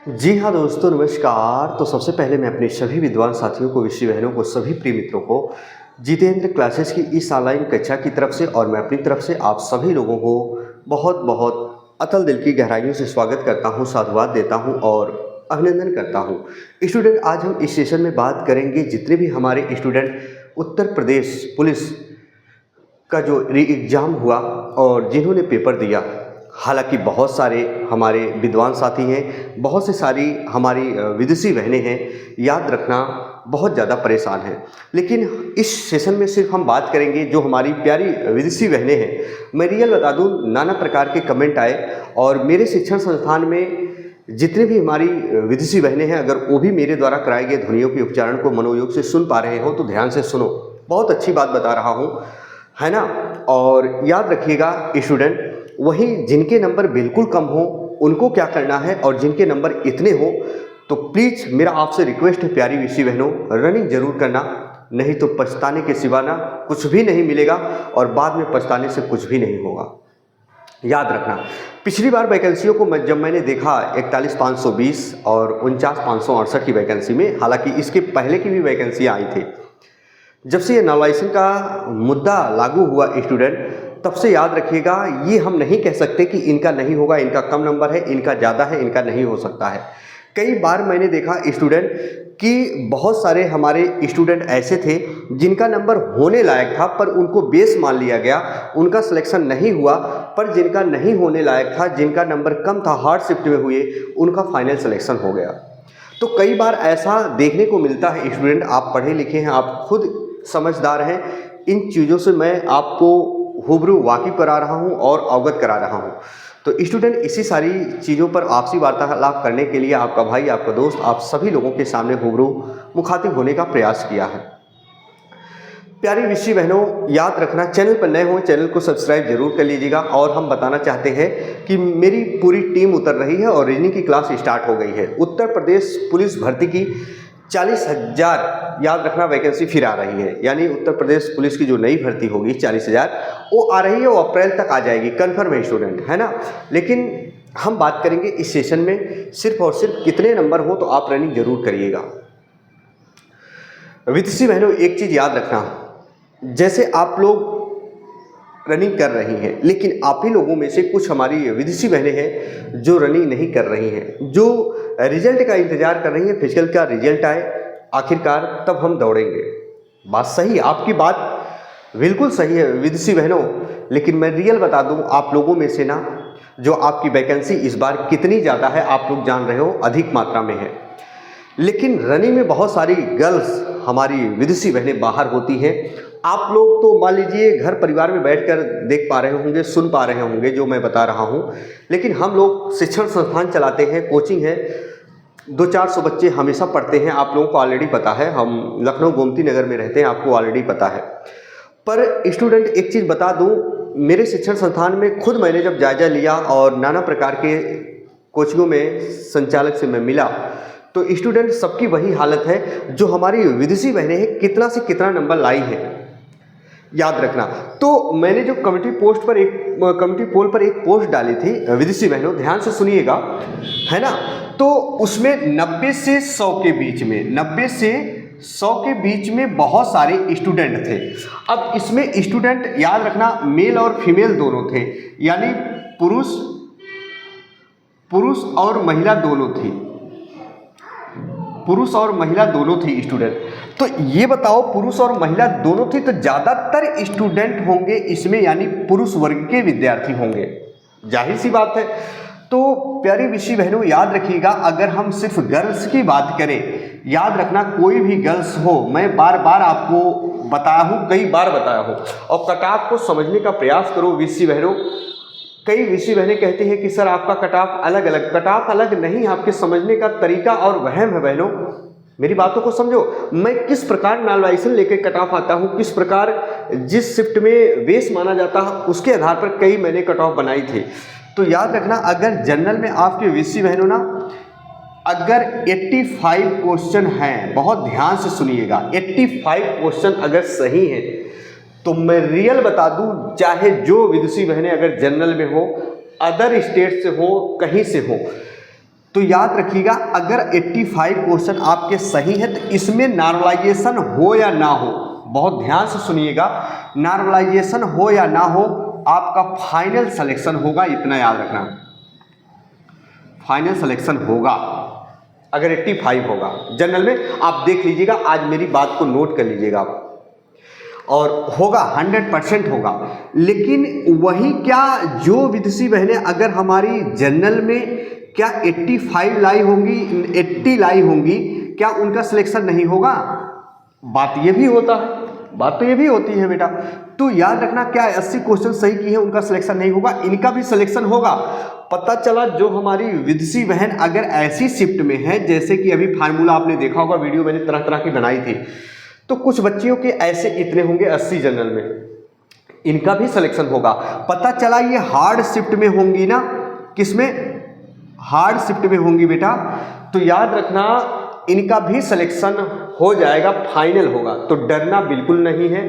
जी हाँ दोस्तों, नमस्कार। तो सबसे पहले मैं अपने सभी विद्वान साथियों को, विषय बहनों को, सभी प्रिय मित्रों को जितेंद्र क्लासेस की इस ऑनलाइन कक्षा की तरफ से और मैं अपनी तरफ से आप सभी लोगों को बहुत बहुत अतल दिल की गहराइयों से स्वागत करता हूँ, साधुवाद देता हूँ और अभिनंदन करता हूँ। स्टूडेंट, आज हम इस सेशन में बात करेंगे जितने भी हमारे स्टूडेंट उत्तर प्रदेश पुलिस का जो री एग्ज़ाम हुआ और जिन्होंने पेपर दिया, हालांकि बहुत सारे हमारे विद्वान साथी हैं, बहुत से सारी हमारी विदेशी बहनें हैं, याद रखना बहुत ज़्यादा परेशान हैं। लेकिन इस सेशन में सिर्फ हम बात करेंगे जो हमारी प्यारी विदेशी बहनें हैं। मैं रियल बता दूं, नाना प्रकार के कमेंट आए और मेरे शिक्षण संस्थान में जितने भी हमारी विदेशी बहनें हैं, अगर वो भी मेरे द्वारा कराए गए ध्वनियों के उच्चारण को मनोयोग से सुन पा रहे हो तो ध्यान से सुनो, बहुत अच्छी बात बता रहा हूँ, है ना। और याद रखिएगा स्टूडेंट, वहीं जिनके नंबर बिल्कुल कम हो उनको क्या करना है और जिनके नंबर इतने हो तो प्लीज़ मेरा आपसे रिक्वेस्ट है प्यारी विषय बहनों, रनिंग जरूर करना, नहीं तो पछताने के सिवा ना कुछ भी नहीं मिलेगा और बाद में पछताने से कुछ भी नहीं होगा। याद रखना, पिछली बार वैकेंसियों को जब मैंने देखा 41,520 और 49,568 की वैकेंसी में, हालांकि इसके पहले की भी वैकेंसियाँ आई थी। जब से ये नॉर्मलाइजेशन का मुद्दा लागू हुआ स्टूडेंट, तब से याद रखिएगा, ये हम नहीं कह सकते कि इनका नहीं होगा, इनका कम नंबर है, इनका ज़्यादा है, इनका नहीं हो सकता है। कई बार मैंने देखा स्टूडेंट कि बहुत सारे हमारे स्टूडेंट ऐसे थे जिनका नंबर होने लायक था पर उनको बेस मान लिया गया, उनका सिलेक्शन नहीं हुआ। पर जिनका नहीं होने लायक था, जिनका नंबर कम था, हार्ड शिफ्ट में हुए, उनका फाइनल सिलेक्शन हो गया। तो कई बार ऐसा देखने को मिलता है स्टूडेंट, आप पढ़े लिखे हैं, आप खुद समझदार हैं, इन चीज़ों से मैं आपको हुबरू वाकिफ करा रहा हूं और अवगत करा रहा हूं। तो स्टूडेंट, इसी सारी चीज़ों पर आपसी वार्तालाप करने के लिए आपका भाई, आपका दोस्त, आप सभी लोगों के सामने हुबरू मुखातिब होने का प्रयास किया है। प्यारी विषय बहनों, याद रखना, चैनल पर नए हो चैनल को सब्सक्राइब जरूर कर लीजिएगा। और हम बताना चाहते हैं कि मेरी पूरी टीम उतर रही है और रीजनिंग की क्लास स्टार्ट हो गई है। उत्तर प्रदेश पुलिस भर्ती की 40,000 याद रखना वैकेंसी फिर आ रही है, यानी उत्तर प्रदेश पुलिस की जो नई भर्ती होगी 40,000 वो आ रही है, वो अप्रैल तक आ जाएगी, कन्फर्म है स्टूडेंट, है ना। लेकिन हम बात करेंगे इस सेशन में सिर्फ और सिर्फ कितने नंबर हो, तो आप रनिंग जरूर करिएगा। विदेशी बहनों, एक चीज़ याद रखना, जैसे आप लोग रनिंग कर रही हैं, लेकिन आप ही लोगों में से कुछ हमारी विदेशी बहनें हैं जो रनिंग नहीं कर रही हैं, जो रिजल्ट का इंतजार कर रही हैं, फिजिकल का रिजल्ट आए आखिरकार तब हम दौड़ेंगे। बात सही है, आपकी बात बिल्कुल सही है विदेशी बहनों, लेकिन मैं रियल बता दूं, आप लोगों में से ना जो आपकी वैकेंसी इस बार कितनी ज़्यादा है आप लोग जान रहे हो, अधिक मात्रा में है। लेकिन रनिंग में बहुत सारी गर्ल्स हमारी विदेशी बहनें बाहर होती हैं। आप लोग तो मान लीजिए घर परिवार में बैठकर देख पा रहे होंगे, सुन पा रहे होंगे जो मैं बता रहा हूं, लेकिन हम लोग शिक्षण संस्थान चलाते हैं, कोचिंग है, 200-400 बच्चे हमेशा पढ़ते हैं, आप लोगों को ऑलरेडी पता है। हम लखनऊ गोमती नगर में रहते हैं, आपको ऑलरेडी पता है। पर स्टूडेंट, एक चीज़ बता दूं, मेरे शिक्षण संस्थान में खुद मैंने जब जायजा लिया और नाना प्रकार के कोचिंगों में संचालक से मैं मिला, तो स्टूडेंट सबकी वही हालत है जो हमारी विदेशी बहनें हैं, कितना से कितना नंबर लाई है, याद रखना। तो मैंने जो कम्युनिटी पोल पर एक पोस्ट डाली थी विदेशी बहनों, ध्यान से सुनिएगा, है ना। तो उसमें 90 से 100 के बीच में, 90 से 100 के बीच में बहुत सारे स्टूडेंट थे। अब इसमें स्टूडेंट याद रखना मेल और फीमेल दोनों थे, यानी पुरुष और महिला दोनों थी, पुरुष और महिला दोनों थी स्टूडेंट। तो ये बताओ, पुरुष और महिला दोनों थी तो ज़्यादातर स्टूडेंट होंगे इसमें, यानी पुरुष वर्ग के विद्यार्थी होंगे, जाहिर सी बात है। तो प्यारी विषय बहनों, याद रखिएगा, अगर हम सिर्फ गर्ल्स की बात करें, याद रखना कोई भी गर्ल्स हो, मैं बार बार आपको बताया हूँ, कई बार बताया हूँ, और कट ऑफ को समझने का प्रयास करो विषय बहनों। कई विषय बहनें कहती हैं कि सर आपका कट ऑफ अलग अलग, कट ऑफ अलग नहीं, आपके समझने का तरीका और वहम है बहनों। मेरी बातों को समझो, मैं किस प्रकार नॉर्मलाइजेशन लेकर कट ऑफ आता हूँ, किस प्रकार जिस शिफ्ट में बेस माना जाता है उसके आधार पर कई मैंने कट ऑफ बनाई थी। तो याद रखना, अगर जनरल में आपके विषय बहनों ना, अगर 85 क्वेश्चन हैं, बहुत ध्यान से सुनिएगा, 85 क्वेश्चन अगर सही हैं तो मैं रियल बता दूं, चाहे जो विदेशी बहनें अगर जनरल में हो, अदर स्टेट से हो, कहीं से हो, तो याद रखिएगा, अगर 85 क्वेश्चन आपके सही है तो इसमें नॉर्मलाइजेशन हो या ना हो, बहुत ध्यान से सुनिएगा, नॉर्मलाइजेशन हो या ना हो आपका फाइनल सिलेक्शन होगा, इतना याद रखना। फाइनल सिलेक्शन होगा अगर 85 होगा जनरल में। आप देख लीजिएगा, आज मेरी बात को नोट कर लीजिएगा आप, और होगा 100% होगा। लेकिन वही क्या जो विदेशी बहनें अगर हमारी जनरल में क्या 85 लाई होंगी, 80 लाई होंगी, क्या उनका सिलेक्शन नहीं होगा? बात ये भी होता है, बात तो ये भी होती है बेटा। तो याद रखना, क्या 80 क्वेश्चन सही किए हैं उनका सिलेक्शन नहीं होगा? इनका भी सिलेक्शन होगा। पता चला जो हमारी विदेशी बहन अगर ऐसी शिफ्ट में है, जैसे कि अभी फार्मूला आपने देखा होगा, वीडियो मैंने तरह तरह की बनाई थी, तो कुछ बच्चियों के ऐसे इतने होंगे 80 जनरल में, इनका भी सिलेक्शन होगा। पता चला ये हार्ड शिफ्ट में होंगी ना, किसमें? हार्ड शिफ्ट में होंगी बेटा, तो याद रखना इनका भी सिलेक्शन हो जाएगा, फाइनल होगा। तो डरना बिल्कुल नहीं है,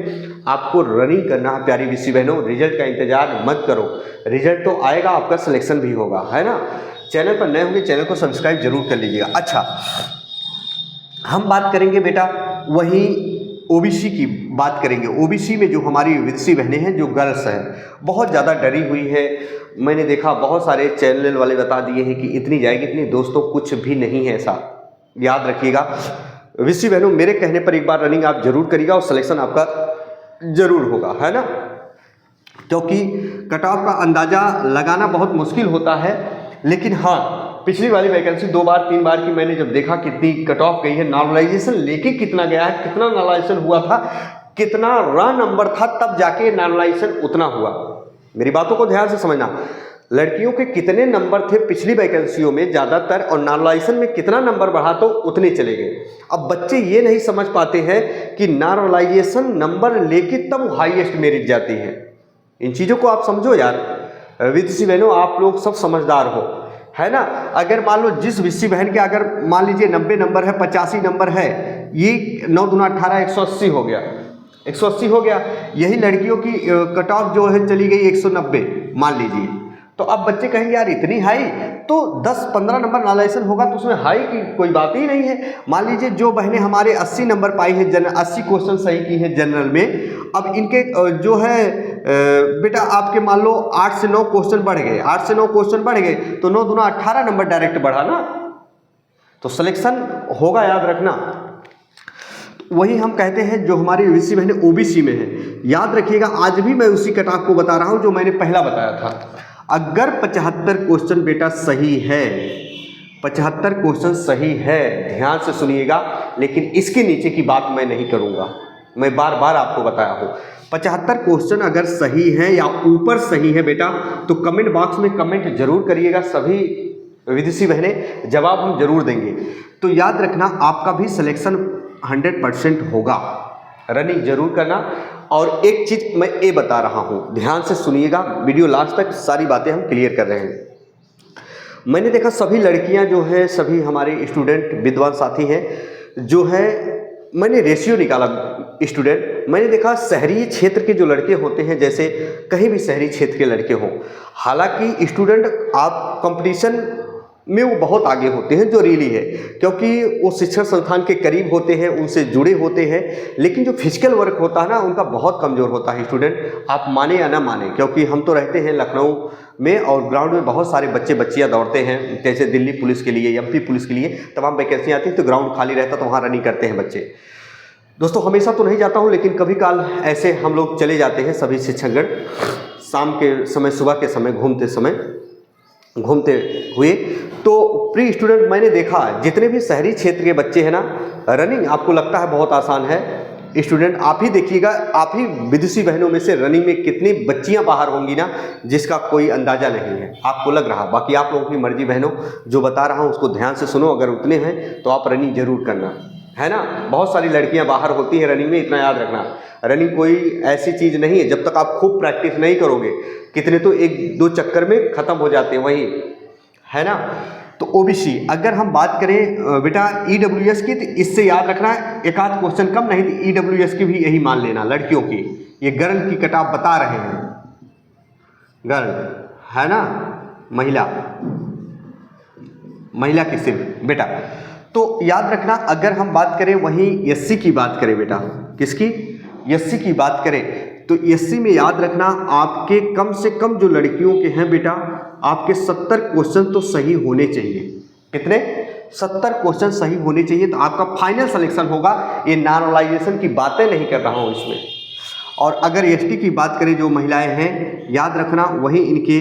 आपको रनिंग करना है प्यारी विदेशी बहनों। रिजल्ट का इंतजार मत करो, रिजल्ट तो आएगा, आपका सिलेक्शन भी होगा, है ना। चैनल पर नए होंगे चैनल को सब्सक्राइब जरूर कर लीजिएगा। अच्छा, हम बात करेंगे बेटा वही ओबीसी की बात करेंगे। ओबीसी में जो हमारी विदेशी बहनें हैं, जो गर्ल्स हैं, बहुत ज़्यादा डरी हुई है। मैंने देखा बहुत सारे चैनल वाले बता दिए हैं कि इतनी जाएगी इतनी, दोस्तों कुछ भी नहीं है ऐसा, याद रखिएगा। विदेशी बहनों, मेरे कहने पर एक बार रनिंग आप जरूर करिएगा और सिलेक्शन आपका जरूर होगा, है ना। क्योंकि कट ऑफ का अंदाज़ा लगाना बहुत मुश्किल होता है, लेकिन हाँ, पिछली वाली वैकेंसी 2 बार 3 बार की मैंने जब देखा कितनी कट ऑफ गई है, नॉर्मलाइजेशन लेके कितना गया है, कितना नॉर्मलाइजेशन हुआ था, कितना रॉ नंबर था, तब जाके नॉर्मलाइजेशन उतना हुआ। मेरी बातों को ध्यान से समझना, लड़कियों के कितने नंबर थे पिछली वैकेंसियों में ज़्यादातर, और नॉर्मलाइजेशन में कितना नंबर बढ़ा तो उतने चले गए। अब बच्चे ये नहीं समझ पाते हैं कि नॉर्मलाइजेशन नंबर लेके तब हाईएस्ट मेरिट जाती है। इन चीज़ों को आप समझो यार विदेशी बहनों, आप लोग सब समझदार हो, है ना। अगर मान लो जिस विदेशी बहन के अगर मान लीजिए 90 नंबर है, 85 नंबर है, ये 9 दूना 18 180 हो गया, 180 हो गया। यही लड़कियों की कट ऑफ जो है चली गई 190 मान लीजिए, तो अब बच्चे कहेंगे यार इतनी हाई, तो 10-15 नंबर नॉर्मलाइजेशन होगा तो उसमें हाई की कोई बात ही नहीं है। मान लीजिए जो बहनें हमारे 80 नंबर पाई हैं, 80 क्वेश्चन सही की हैं जनरल में, अब इनके जो है बेटा आपके मान लो 8 से 9 क्वेश्चन बढ़ गए, 8 से 9 क्वेश्चन बढ़ गए, तो 9 दूना 18 नंबर डायरेक्ट बढ़ा ना, तो सिलेक्शन होगा, याद रखना। वही हम कहते हैं जो हमारी विदेशी बहनें ओबीसी में है, याद रखिएगा, आज भी मैं उसी कट ऑफ को बता रहा हूं जो मैंने पहला बताया था। अगर 75 क्वेश्चन बेटा सही है, 75 क्वेश्चन सही है, ध्यान से सुनिएगा, लेकिन इसके नीचे की बात मैं नहीं करूंगा, मैं बार बार आपको बताया हूं। 75 क्वेश्चन अगर सही है या ऊपर सही है बेटा, तो कमेंट बॉक्स में कमेंट जरूर करिएगा। सभी विदेशी बहनें जवाब हम जरूर देंगे। तो याद रखना आपका भी सिलेक्शन 100% होगा, रनिंग जरूर करना। और एक चीज़ मैं ये बता रहा हूँ, ध्यान से सुनिएगा, वीडियो लास्ट तक सारी बातें हम क्लियर कर रहे हैं। मैंने देखा सभी लड़कियां जो है, सभी हमारे स्टूडेंट विद्वान साथी हैं, जो है मैंने रेशियो निकाला स्टूडेंट, मैंने देखा शहरी क्षेत्र के जो लड़के होते हैं, जैसे कहीं भी शहरी क्षेत्र के लड़के हों, हालांकि स्टूडेंट आप कंपटीशन में वो बहुत आगे होते हैं, जो रियली है, क्योंकि वो शिक्षण संस्थान के करीब होते हैं, उनसे जुड़े होते हैं, लेकिन जो फिजिकल वर्क होता है ना, उनका बहुत कमज़ोर होता है स्टूडेंट, आप माने या ना माने। क्योंकि हम तो रहते हैं लखनऊ में, और ग्राउंड में बहुत सारे बच्चे बच्चियाँ दौड़ते हैं, जैसे दिल्ली पुलिस के लिए, एमपी पुलिस के लिए तमाम वैकेंसी आती है, तो ग्राउंड खाली रहता तो वहाँ रनिंग करते हैं बच्चे। दोस्तों हमेशा तो नहीं जाता हूँ, लेकिन कभी काल ऐसे हम लोग चले जाते हैं सभी शिक्षकगण, शाम के समय, सुबह के समय घूमते हुए। तो प्री स्टूडेंट मैंने देखा जितने भी शहरी क्षेत्र के बच्चे हैं ना, रनिंग आपको लगता है बहुत आसान है, स्टूडेंट आप ही देखिएगा, आप ही विदेशी बहनों में से रनिंग में कितनी बच्चियां बाहर होंगी ना, जिसका कोई अंदाज़ा नहीं है, आपको लग रहा। बाकी आप लोगों की मर्जी बहनों, जो बता रहा हूं उसको ध्यान से सुनो, अगर उतने हैं तो आप रनिंग जरूर करना, है ना। बहुत सारी लड़कियां बाहर होती हैं रनिंग में, इतना याद रखना। रनिंग कोई ऐसी चीज़ नहीं है, जब तक आप खूब प्रैक्टिस नहीं करोगे, कितने तो 1-2 चक्कर में ख़त्म हो जाते हैं, वही है ना। तो ओबीसी अगर हम बात करें बेटा ईडब्ल्यूएस की, तो इससे याद रखना एक आध क्वेश्चन कम नहीं, तो ईडब्ल्यूएस की भी यही मान लेना, लड़कियों की, ये गर्ल की कट ऑफ बता रहे हैं, गर्ल है ना, महिला, महिला की सिर्फ बेटा। तो याद रखना, अगर हम बात करें वहीं एससी की बात करें बेटा, किसकी, एससी की बात करें, तो एससी में याद रखना आपके कम से कम जो लड़कियों के हैं बेटा, आपके 70 क्वेश्चन तो सही होने चाहिए। कितने, 70 क्वेश्चन सही होने चाहिए, तो आपका फाइनल सिलेक्शन होगा। ये नॉर्मलाइजेशन की बातें नहीं कर रहा हूँ इसमें। और अगर एसटी की बात करें जो महिलाएं हैं, याद रखना वहीं इनके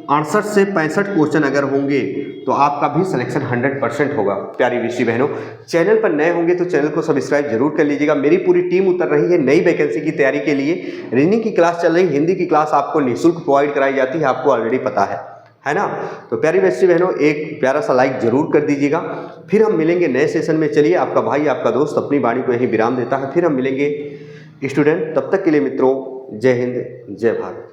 68 से 65 क्वेश्चन अगर होंगे तो आपका भी सिलेक्शन 100% होगा। प्यारी विषी बहनों, चैनल पर नए होंगे तो चैनल को सब्सक्राइब जरूर कर लीजिएगा। मेरी पूरी टीम उतर रही है नई वैकेंसी की तैयारी के लिए। रीजनिंग की क्लास चल रही, हिंदी की क्लास आपको निःशुल्क प्रोवाइड कराई जाती है, आपको ऑलरेडी पता है ना। तो प्यारी विषी बहनों, एक प्यारा सा लाइक जरूर कर दीजिएगा। फिर हम मिलेंगे नए सेशन में। चलिए, आपका भाई आपका दोस्त अपनी वाणी को यही विराम देता है, फिर हम मिलेंगे स्टूडेंट। तब तक के लिए मित्रों, जय हिंद, जय भारत।